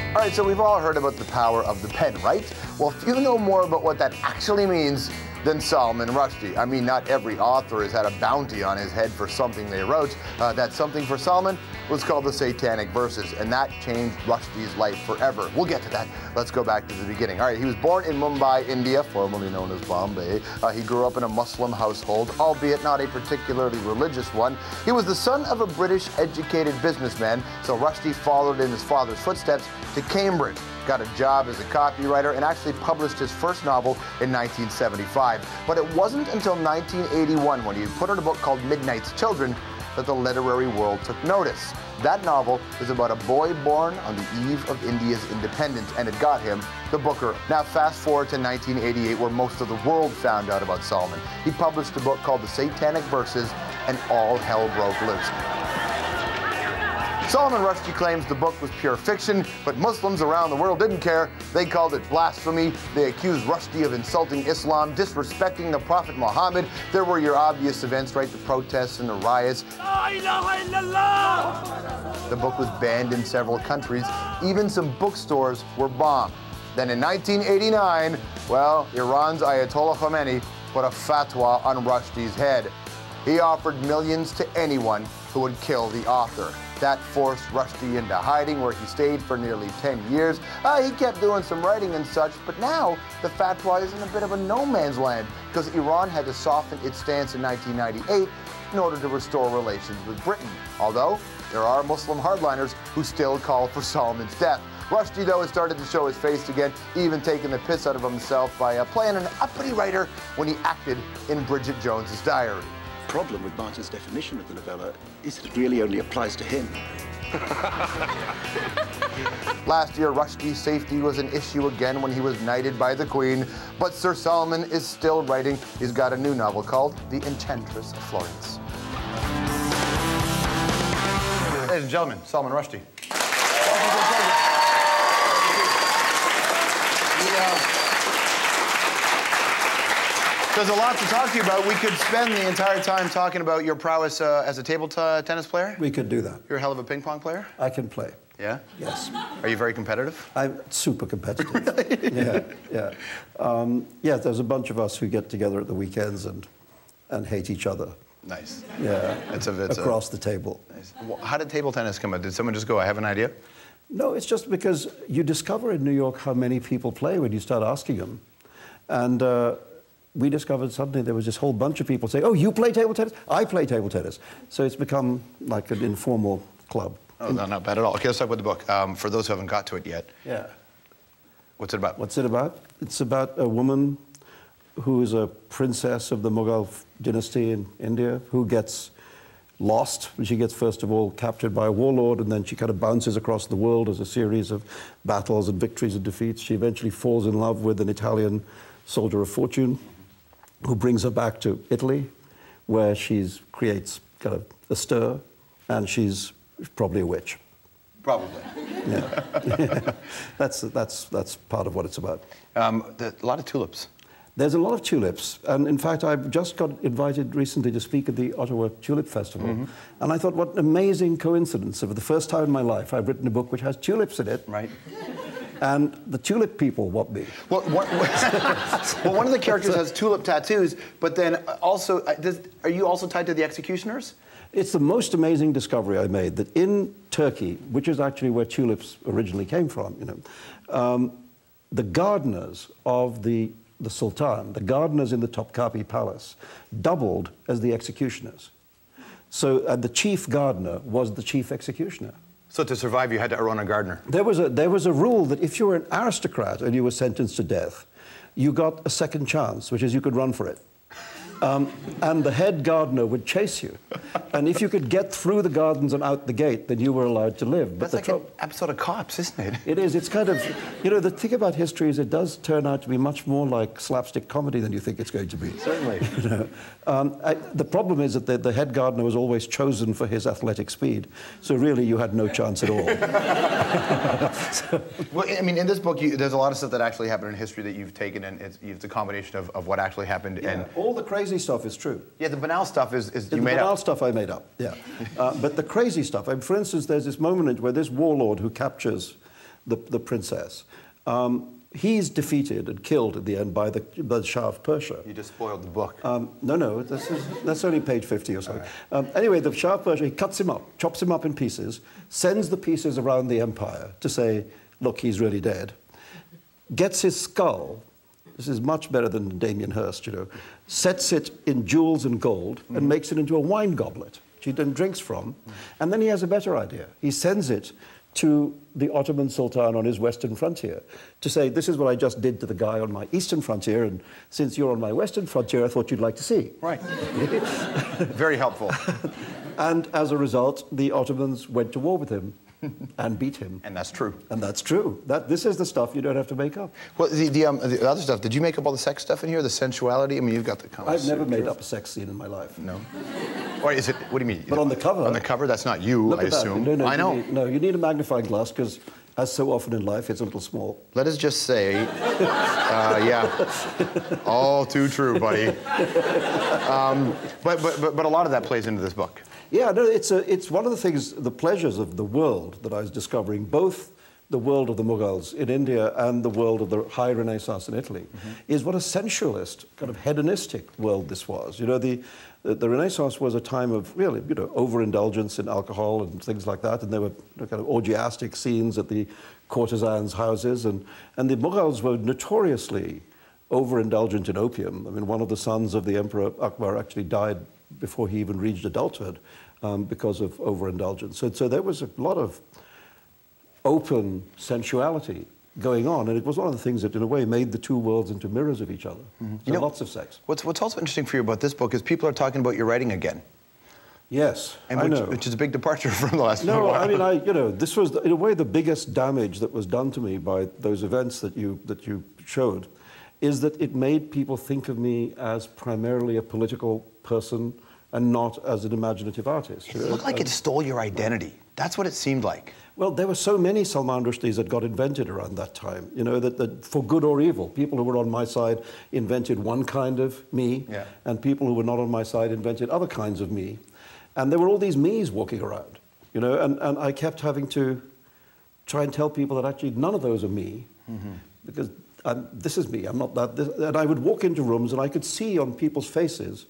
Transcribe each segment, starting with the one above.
All right, so we've all heard about the power of the pen, right? Well, few know more about what that actually means than Salman Rushdie. I mean, not every author has had a bounty on his head for something they wrote. That something for Salman was called the Satanic Verses, and that changed Rushdie's life forever. We'll get to that. Let's go back to the beginning. All right, he was born in Mumbai, India, formerly known as Bombay. He grew up in a Muslim household, albeit not a particularly religious one. He was the son of a British educated businessman, so Rushdie followed in his father's footsteps to Cambridge, got a job as a copywriter, and actually published his first novel in 1975. But it wasn't until 1981, when he put out a book called Midnight's Children, that the literary world took notice. That novel is about a boy born on the eve of India's independence, and it got him the Booker. Now fast forward to 1988, where most of the world found out about Salman. He published a book called The Satanic Verses, and all hell broke loose. Salman Rushdie claims the book was pure fiction, but Muslims around the world didn't care. They called it blasphemy. They accused Rushdie of insulting Islam, disrespecting the Prophet Muhammad. There were your obvious events, right? The protests and the riots. La ilaha illallah! The book was banned in several countries. Even some bookstores were bombed. Then in 1989, well, Iran's Ayatollah Khomeini put a fatwa on Rushdie's head. He offered millions to anyone who would kill the author. That forced Rushdie into hiding, where he stayed for nearly 10 years. He kept doing some writing and such, but now the fatwa is in a bit of a no man's land, because Iran had to soften its stance in 1998 in order to restore relations with Britain. Although there are Muslim hardliners who still call for Salman's death. Rushdie, though, has started to show his face again, even taking the piss out of himself by playing an uppity writer when he acted in Bridget Jones's Diary. The problem with Martin's definition of the novella is that it really only applies to him. Last year, Rushdie's safety was an issue again when he was knighted by the Queen, but Sir Salman is still writing. He's got a new novel called The Enchantress of Florence. Ladies and gentlemen, Salman Rushdie. There's a lot to talk to you about. We could spend the entire time talking about your prowess as a table tennis player. We could do that. You're a hell of a ping pong player? I can play. Yeah? Yes. Are you very competitive? I'm super competitive. Really? Yeah. Yeah, there's a bunch of us who get together at the weekends and hate each other. Nice. Yeah. It's across the table. Nice. Well, how did table tennis come out? Did someone just go, I have an idea? No, it's just because you discover in New York how many people play when you start asking them. And we discovered suddenly there was this whole bunch of people saying, oh, you play table tennis? I play table tennis. So it's become like an informal club. Oh, no, not bad at all. Okay, let's talk about the book. For those who haven't got to it yet. Yeah. What's it about? What's it about? It's about a woman who is a princess of the Mughal dynasty in India who gets lost. She gets, first of all, captured by a warlord, and then she kind of bounces across the world as a series of battles and victories and defeats. She eventually falls in love with an Italian soldier of fortune who brings her back to Italy, where she creates kind of a stir, and she's probably a witch. Probably. Yeah. That's part of what it's about. A lot of tulips. There's a lot of tulips, and in fact, I just got invited recently to speak at the Ottawa Tulip Festival, and I thought, what an amazing coincidence. For the first time in my life, I've written a book which has tulips in it. Right. And the tulip people want me. Well, one of the characters has tulip tattoos, but then also, are you also tied to the executioners? It's the most amazing discovery I made, that in Turkey, which is actually where tulips originally came from, you know, the gardeners of the Sultan, the gardeners in the Topkapi Palace, doubled as the executioners. So the chief gardener was the chief executioner. So to survive, you had to run a gardener. There was a rule that if you were an aristocrat and you were sentenced to death, you got a second chance, which is you could run for it. And the head gardener would chase you. And if you could get through the gardens and out the gate, then you were allowed to live. But That's like an episode of Cops, isn't it? it is. It's kind of, you know, the thing about history is it does turn out to be much more like slapstick comedy than you think it's going to be. Certainly. You know? The problem is that the head gardener was always chosen for his athletic speed. So really, you had no chance at all. Well, I mean, in this book, there's a lot of stuff that actually happened in history that you've taken, and it's a combination of what actually happened. Yeah, and all the crazy stuff is true. yeah, the banal stuff is you The made banal up. stuff I made up, yeah. But the crazy stuff, I mean, for instance, there's this moment where this warlord who captures the princess, he's defeated and killed at the end by the Shah of Persia. You just spoiled the book. No, that's only page 50 or something. Right. Anyway, the Shah of Persia, he cuts him up, chops him up in pieces, sends the pieces around the empire to say, look, he's really dead, gets his skull, this is much better than Damien Hirst, you know, sets it in jewels and gold and makes it into a wine goblet, which he then drinks from. And then he has a better idea. He sends it to the Ottoman Sultan on his western frontier to say, this is what I just did to the guy on my eastern frontier, and since you're on my western frontier, I thought you'd like to see. Right. Very helpful. And as a result, the Ottomans went to war with him and beat him. And that's true. And that's true. This is the stuff you don't have to make up. Well, the other stuff, did you make up all the sex stuff in here? The sensuality? I mean, you've got the kind of... I've never made up a sex scene in my life. No. Or is it, what do you mean? But on the cover... On the cover, that's not you, I assume. No, I know. You need a magnifying glass because, as so often in life, it's a little small. Let us just say, yeah, all too true, buddy. But a lot of that plays into this book. Yeah, no, it's one of the things, the pleasures of the world that I was discovering, both the world of the Mughals in India and the world of the High Renaissance in Italy, is what a sensualist, kind of hedonistic world this was. You know, the Renaissance was a time of really, you know, overindulgence in alcohol and things like that, and there were kind of orgiastic scenes at the courtesans' houses, and the Mughals were notoriously overindulgent in opium. I mean, one of the sons of the Emperor Akbar actually died before he even reached adulthood because of overindulgence. So there was a lot of open sensuality going on, and it was one of the things that, in a way, made the two worlds into mirrors of each other. So lots of sex. What's also interesting for you about this book is people are talking about your writing again. Yes, and I know. Which is a big departure from the last No, while. I mean, you know, this was, in a way, the biggest damage that was done to me by those events that you showed, is that it made people think of me as primarily a political person and not as an imaginative artist. It looked like it stole your identity. That's what it seemed like. Well, there were so many Salman Rushdies that got invented around that time, you know, that for good or evil, people who were on my side invented one kind of me, and people who were not on my side invented other kinds of me. And there were all these me's walking around, you know, and I kept having to try and tell people that actually none of those are me, because this is me, I'm not that. And I would walk into rooms and I could see on people's faces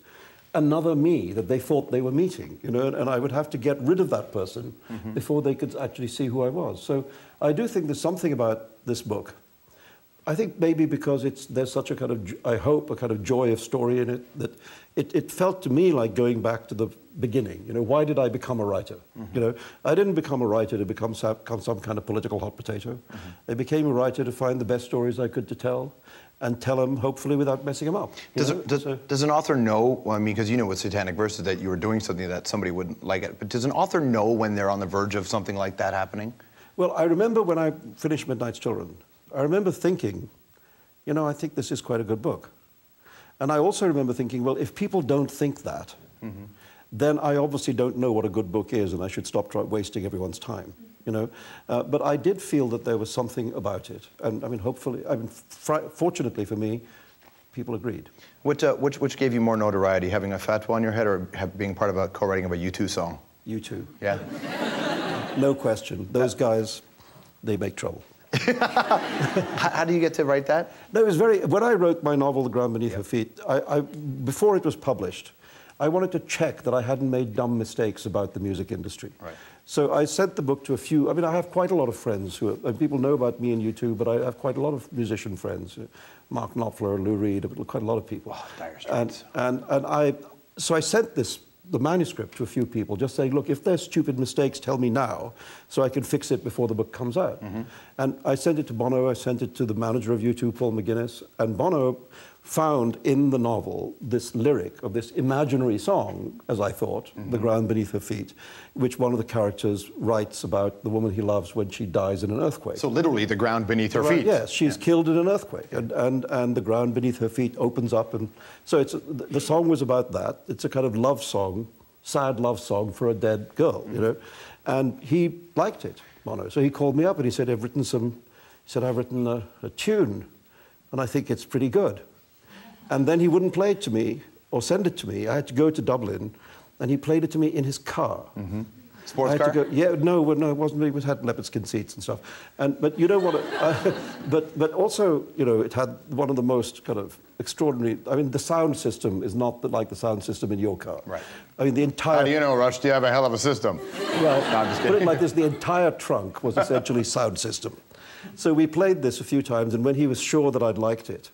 another me that they thought they were meeting, you know, and I would have to get rid of that person before they could actually see who I was. So I do think there's something about this book. I think maybe because there's such a kind of, I hope, a kind of joy of story in it, that it felt to me like going back to the beginning. You know, why did I become a writer? You know, I didn't become a writer to become some kind of political hot potato. I became a writer to find the best stories I could to tell, and tell them, hopefully, without messing them up. Does an author know, well, I mean, because you know with Satanic Verses that you were doing something that somebody wouldn't like it, but does an author know when they're on the verge of something like that happening? Well, I remember when I finished Midnight's Children, I remember thinking, you know, I think this is quite a good book. And I also remember thinking, well, if people don't think that, then I obviously don't know what a good book is, and I should stop wasting everyone's time. You know, but I did feel that there was something about it, and I mean, hopefully, I mean, fortunately for me, people agreed. Which gave you more notoriety, having a fatwa on your head, or being part of a co-writing of a U2 song? U2. Yeah. No question. Those guys, they make trouble. How do you get to write that? No, it was when I wrote my novel, The Ground Beneath Her Feet, before it was published, I wanted to check that I hadn't made dumb mistakes about the music industry. Right. So I sent the book to a few. I mean, I have quite a lot of friends and people know about me and U2, but I have quite a lot of musician friends. Mark Knopfler, Lou Reed, quite a lot of people. Oh, Dire Straits. So I sent the manuscript to a few people, just saying, look, if there's stupid mistakes, tell me now, so I can fix it before the book comes out. And I sent it to Bono, I sent it to the manager of U2, Paul McGuinness, and Bono, found in the novel this lyric of this imaginary song, as I thought, The Ground Beneath Her Feet, which one of the characters writes about the woman he loves when she dies in an earthquake. So literally the ground beneath her feet. Yes, she's killed in an earthquake, and the ground beneath her feet opens up. And so the song was about that. It's a kind of love song, sad love song for a dead girl, you know. And he liked it, Bono. So he called me up and he said, I've written a tune, and I think it's pretty good. And then he wouldn't play it to me or send it to me. I had to go to Dublin, and he played it to me in his car. Sports I had car? to go, yeah, no, it wasn't. It had leopard skin seats and stuff. But you know what? But also, you know, it had one of the most kind of extraordinary. I mean, the sound system is not like the sound system in your car. Right. I mean, the entire. How do you know, Rushdie? You have a hell of a system. Well, No, I'm just put kidding. it like this: the entire trunk was essentially sound system. So we played this a few times, and when he was sure that I'd liked it,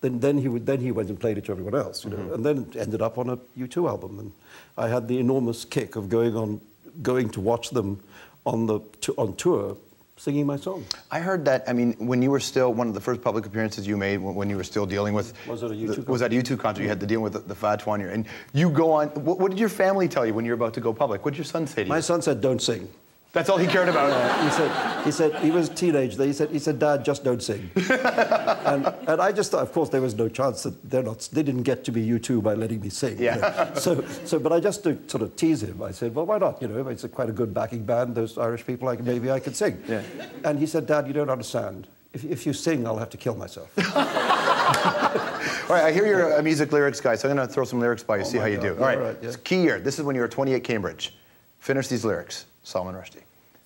then he went and played it to everyone else, you know, and then it ended up on a U2 album, and I had the enormous kick of going to watch them on tour, singing my song. I heard that, I mean, when you were still, one of the first public appearances you made when you were still dealing with... Was it a U2 concert? Was at a U2 concert. You had to deal with the Fat Twan. And you go on... What did your family tell you when you were about to go public? What did your son say to you? My son said, "Don't sing." That's all he cared about? He said he was a teenager. He said, "Dad, just don't sing." and I just thought, of course, there was no chance that they didn't get to be U2 by letting me sing. Yeah. You know? But I just to sort of tease him, I said, "Well, why not? You know, it's quite a good backing band. Those Irish people, maybe I could sing." Yeah. And he said, "Dad, you don't understand. If you sing, I'll have to kill myself." All right, I hear you're a music lyrics guy, so I'm going to throw some lyrics by you, see how you do. God. All right, All right, yeah. It's key year. This is when you were 20 at Cambridge. Finish these lyrics, Salman Rushdie.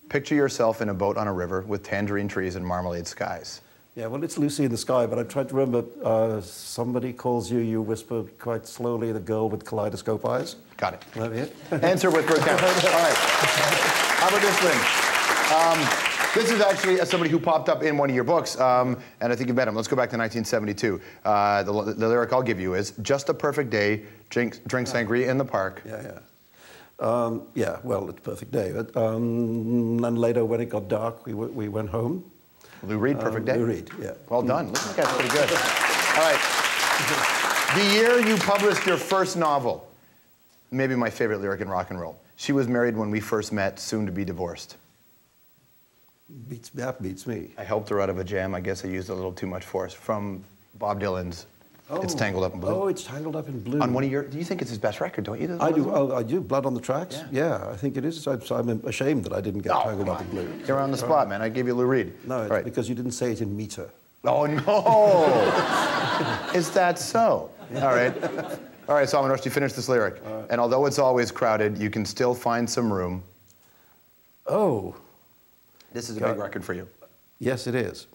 Picture yourself in a boat on a river with tangerine trees and marmalade skies. Yeah, well, it's Lucy in the Sky, but I tried to remember, somebody calls you, you whisper quite slowly, the girl with kaleidoscope eyes. Got it. That it? Answer with bird count. All right. How about this one? This is actually somebody who popped up in one of your books, and I think you met him. Let's go back to 1972. The lyric I'll give you is, "Just a perfect day, drink sangria in the park." Yeah, well, it's a perfect day. But, and later, when it got dark, we went home. Lou Reed, perfect day? Lou Reed, yeah. Well done. Looks like that's pretty good. All right. The year you published your first novel, maybe my favorite lyric in rock and roll. "She was married when we first met, soon to be divorced." That beats me. I helped her out of a jam. I guess I used a little too much force. From Bob Dylan's It's Tangled Up in Blue. Oh, It's Tangled Up in Blue. On one of your, do you think it's his best record, don't you? I do. Oh, I do. Blood on the Tracks. Yeah, I think it is. I'm ashamed that I didn't get Tangled Up in Blue. You're on the spot, man. I gave you Lou Reed. No, it's because you didn't say it in meter. Oh, no. Is that so? All right. All right, Salman Rushdie, finish this lyric. And although it's always crowded, you can still find some room. Oh. This is a big record for you. Yes, it is.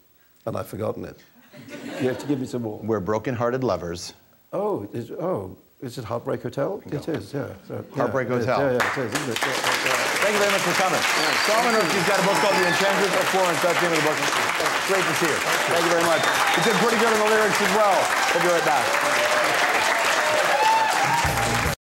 And I've forgotten it. You have to give me some more. We're broken-hearted lovers. Oh, is it Heartbreak Hotel? It is, yeah. So, Heartbreak Hotel. Yeah, it is, isn't it? Thank you very much for coming. Salman Rushdie's got a book called The Enchantress of Florence. That's the name of the book. Great to see you. Thank you very much. You did pretty good on the lyrics as well. We'll be right back.